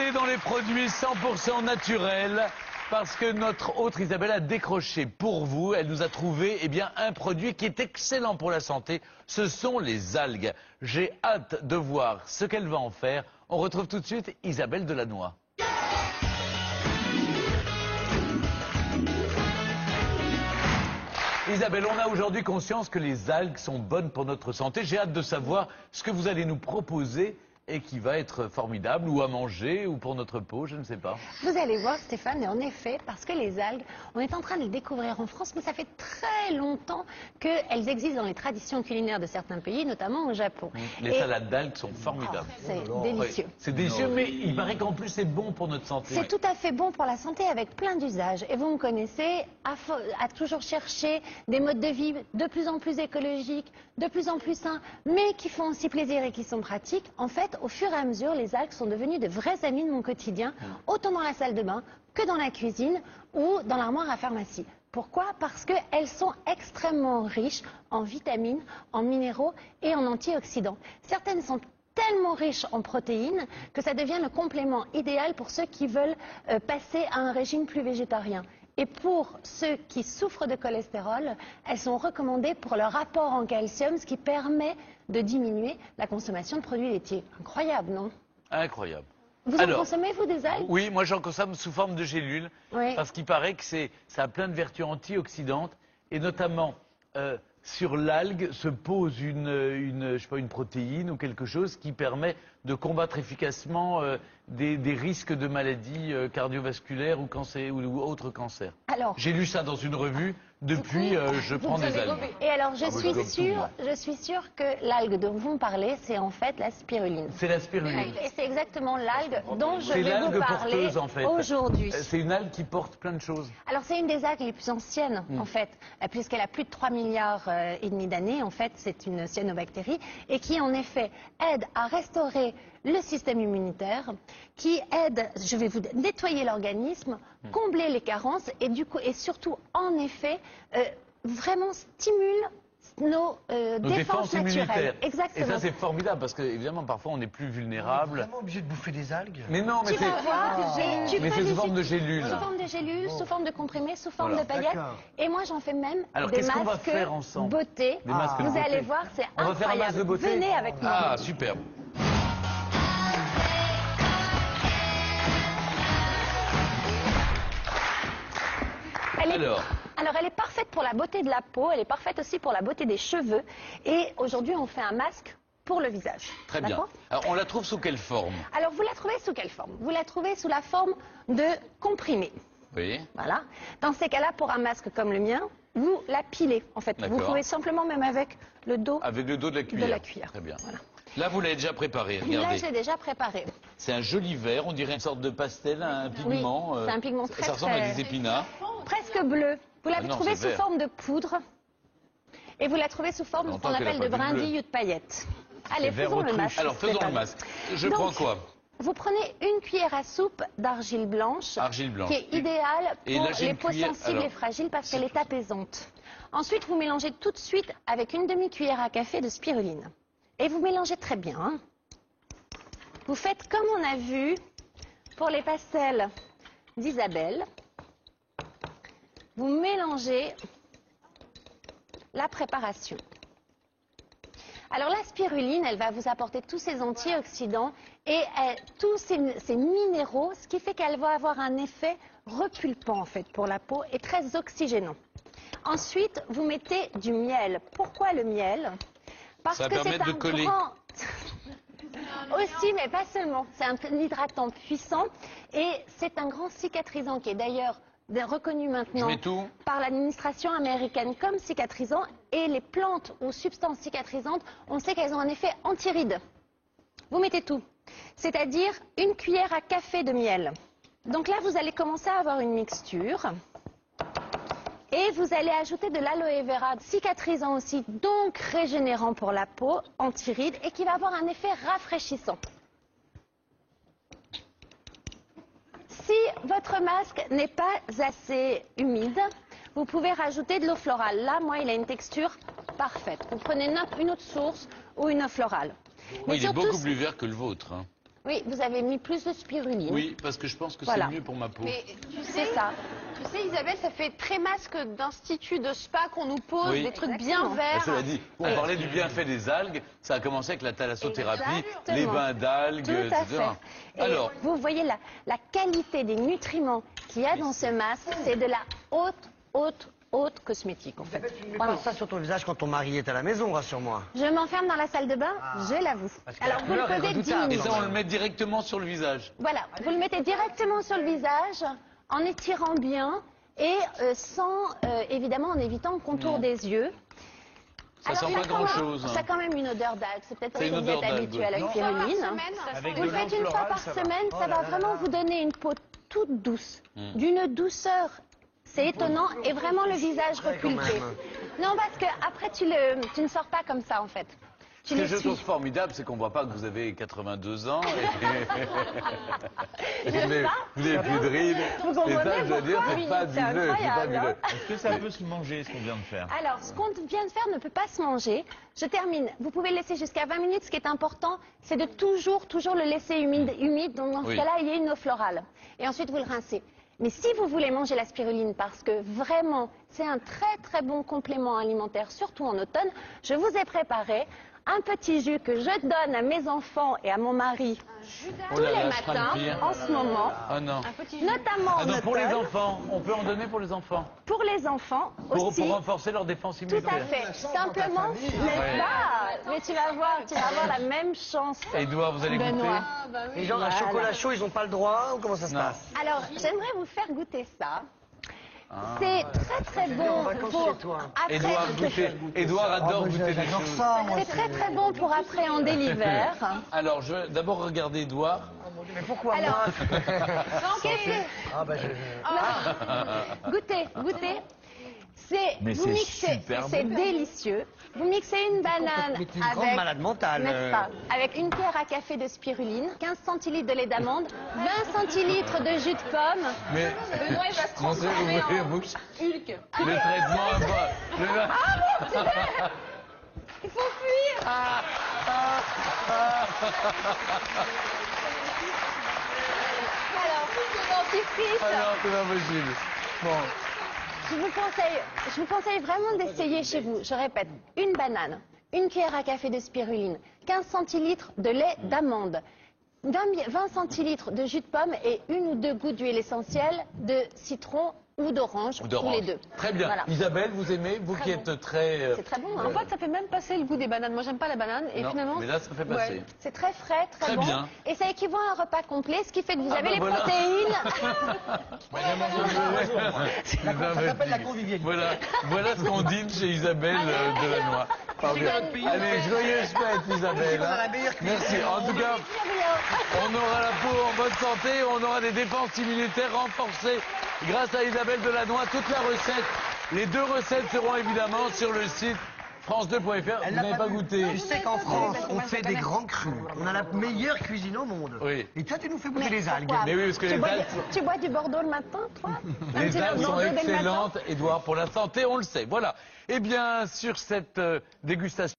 restez dans les produits 100% naturels parce que notre autre Isabelle a décroché pour vous. Elle nous a trouvé un produit qui est excellent pour la santé. Ce sont les algues. J'ai hâte de voir ce qu'elle va en faire. On retrouve tout de suite Isabelle Delannoy. Isabelle, on a aujourd'hui conscience que les algues sont bonnes pour notre santé. J'ai hâte de savoir ce que vous allez nous proposer et qui va être formidable, ou à manger, ou pour notre peau, je ne sais pas. Vous allez voir, Stéphane, et en effet, parce que les algues, on est en train de les découvrir en France, mais ça fait très longtemps qu'elles existent dans les traditions culinaires de certains pays, notamment au Japon. Les salades d'algues sont formidables. C'est délicieux. Oui, c'est délicieux, mais il paraît qu'en plus c'est bon pour notre santé. C'est tout à fait bon pour la santé avec plein d'usages. Et vous me connaissez, à toujours chercher des modes de vie de plus en plus écologiques, de plus en plus sains, mais qui font aussi plaisir et qui sont pratiques. En fait, au fur et à mesure, les algues sont devenues de vrais amis de mon quotidien, autant dans la salle de bain que dans la cuisine ou dans l'armoire à pharmacie. Pourquoi? Parce qu'elles sont extrêmement riches en vitamines, en minéraux et en antioxydants. Certaines sont tellement riches en protéines que ça devient le complément idéal pour ceux qui veulent passer à un régime plus végétarien. Et pour ceux qui souffrent de cholestérol, elles sont recommandées pour leur apport en calcium, ce qui permet de diminuer la consommation de produits laitiers. Incroyable, non? Incroyable. Vous en consommez, vous, des algues? Oui, moi j'en consomme sous forme de gélules, parce qu'il paraît que ça a plein de vertus antioxydantes, et notamment sur l'algue se pose je sais pas, une protéine ou quelque chose qui permet de combattre efficacement des risques de maladies cardiovasculaires ou autres cancers. J'ai lu ça dans une revue, depuis je prends des algues. Et alors je suis sûre que l'algue dont vous me parlez, c'est en fait la spiruline. C'est la spiruline. Et c'est exactement l'algue dont je vais vous parler porteuse, en fait. Aujourd'hui. C'est une algue qui porte plein de choses. Alors c'est une des algues les plus anciennes en fait, puisqu'elle a plus de 3 milliards et demi d'années. En fait, c'est une cyanobactérie et qui en effet aide à restaurer le système immunitaire, qui aide, je vais vous nettoyer l'organisme, combler les carences et du coup et surtout en effet vraiment stimule nos défenses naturelles. Exactement. Et ça c'est formidable parce que évidemment parfois on est plus vulnérable. On est vraiment obligé de bouffer des algues. Mais non, mais c'est sous forme de gélules. Sous forme de gélules, sous forme de comprimés, sous forme de paillettes. Et moi j'en fais même des masques beauté. Vous allez voir, c'est incroyable. On va faire un masque de beauté. Venez avec moi. Ah, superbe. Alors, elle est parfaite pour la beauté de la peau, elle est parfaite aussi pour la beauté des cheveux. Et aujourd'hui, on fait un masque pour le visage. Très bien. Alors, on la trouve sous quelle forme? Alors, vous la trouvez sous quelle forme? Vous la trouvez sous la forme de comprimé. Oui. Voilà. Dans ces cas-là, pour un masque comme le mien, vous la pilez, en fait. Vous pouvez simplement, même avec le dos. Avec le dos de la cuillère. Très bien. Voilà. Là, vous l'avez déjà préparé, regardez. Là, je l'ai déjà préparé. C'est un joli vert, on dirait une sorte de pastel, un pigment. Oui, c'est un pigment très, ça ressemble à des épinards. Presque bleu. Vous l'avez trouvé sous forme de poudre. Et vous la trouvez sous forme de ce qu'on appelle de brindilles ou de paillettes. Allez, faisons le masque. Alors, faisons le masque. Je prends quoi? Vous prenez une cuillère à soupe d'argile blanche, qui est idéale pour les peaux sensibles et fragiles parce qu'elle est apaisante. Ensuite, vous mélangez tout de suite avec une demi-cuillère à café de spiruline. Et vous mélangez très bien. Hein. Vous faites comme on a vu pour les pastels d'Isabelle. Vous mélangez la préparation. Alors la spiruline, elle va vous apporter tous ces antioxydants et tous ces minéraux, ce qui fait qu'elle va avoir un effet repulpant en fait pour la peau et très oxygénant. Ensuite, vous mettez du miel. Pourquoi le miel? Parce que c'est un grand... Aussi, mais pas seulement. C'est un hydratant puissant et c'est un grand cicatrisant qui est d'ailleurs reconnu maintenant par l'administration américaine comme cicatrisant. Et les plantes ou substances cicatrisantes, on sait qu'elles ont un effet anti-rides. Vous mettez tout, c'est-à-dire une cuillère à café de miel. Donc là, vous allez commencer à avoir une mixture. Et vous allez ajouter de l'aloe vera, cicatrisant aussi, donc régénérant pour la peau, anti-rides, et qui va avoir un effet rafraîchissant. Si votre masque n'est pas assez humide, vous pouvez rajouter de l'eau florale. Là, moi, il a une texture parfaite. Vous prenez une autre source ou une eau florale. Oui, il est beaucoup plus vert que le vôtre. Hein. Oui, vous avez mis plus de spiruline. Oui, parce que je pense que c'est mieux pour ma peau. Mais c'est ça. Tu sais, Isabelle, ça fait très masque d'institut de spa qu'on nous pose, des trucs bien verts. Cela dit, on parlait du bienfait des algues. Ça a commencé avec la thalassothérapie, les bains d'algues, etc. Alors, vous voyez la qualité des nutriments qu'il y a dans ce masque, c'est de la haute cosmétique, en fait. Tu ne mets pas ça sur ton visage quand ton mari est à la maison, rassure-moi. Je m'enferme dans la salle de bain, je l'avoue. Alors, vous le posez 10 minutes. Et ça, on le met directement sur le visage. Voilà, vous le mettez directement sur le visage, en étirant bien et évidemment, en évitant le contour des yeux. Ça sent pas grand-chose. Ça a quand même une odeur d'algue. C'est peut-être parce que vous êtes habitué à la spiruline. Vous le faites une fois par semaine, ça va vraiment vous donner une peau toute douce, d'une douceur. C'est étonnant et vraiment le visage repulpé. Non, parce que après tu ne sors pas comme ça en fait. Ce que je trouve formidable, c'est qu'on ne voit pas que vous avez 82 ans. Vous n'avez plus de rides. Vous comprenez et ça, je dois dire, c'est fabuleux. Est-ce que ça peut se manger, ce qu'on vient de faire? Alors, ce qu'on vient de faire ne peut pas se manger. Je termine. Vous pouvez le laisser jusqu'à 20 minutes. Ce qui est important, c'est de toujours le laisser humide. Donc, dans ce cas-là, il y a une eau florale. Et ensuite, vous le rincez. Mais si vous voulez manger la spiruline, parce que vraiment, c'est un très bon complément alimentaire, surtout en automne, je vous ai préparé un petit jus que je donne à mes enfants et à mon mari tous les matins en ce moment. Oh non. Notamment en automne. Pour les enfants, on peut en donner pour les enfants. Pour les enfants aussi. Pour renforcer leur défense immunitaire. Tout à fait. Simplement, n'est-ce pas? Mais tu vas voir la même chance. Edouard, vous allez goûter. Les gens à chocolat chaud, ils n'ont pas le droit ou comment ça se passe? Alors, j'aimerais vous faire goûter ça. C'est très bon pour Edouard adore goûter des choses. C'est très bon pour appréhender l'hiver. Alors, je vais d'abord regarder Edouard. Mais pourquoi alors, moi Goûtez. Vous mixez, c'est délicieux. Vous mixez une banane grande malade mentale. N'est-ce pas, avec une cuillère à café de spiruline, 15 centilitres de lait d'amande, 20 centilitres de jus de pomme. Mais Benoît, il va se transformer en Hulk. Le traitement Il faut fuir. Alors, dentifrice. Alors, c'est pas possible. Bon. Je vous conseille vraiment d'essayer chez vous. Je répète, une banane, une cuillère à café de spiruline, 15 centilitres de lait d'amande, 20 centilitres de jus de pomme et 1 ou 2 gouttes d'huile essentielle de citron ou d'orange, ou les deux. Très bien. Voilà. Isabelle, vous aimez, vous qui êtes très... C'est très bon. En fait, ça fait même passer le goût des bananes. Moi, j'aime pas la banane. Et finalement, mais là, ça fait passer. Ouais. C'est très frais, très bon. Bien. Et ça équivaut à un repas complet, ce qui fait que vous avez les protéines. Ça s'appelle la convivialité. Voilà ce qu'on dîne chez Isabelle Delannoy. Allez, joyeuse fête, Isabelle. Merci. En tout cas, on aura la peau en bonne santé, on aura des défenses immunitaires renforcées grâce à Isabelle Delannoy. Toute la recette, les 2 recettes seront évidemment sur le site France2.fr. Vous n'avez pas goûté. Tu sais qu'en France, on fait des grands crus. On a la meilleure cuisine au monde. Oui. Et toi, tu nous fais goûter les algues. Mais oui, parce que les algues... Tu bois du Bordeaux le matin, toi? Les algues sont excellentes, Edouard, pour la santé, on le sait. Voilà. Eh bien, sur cette dégustation...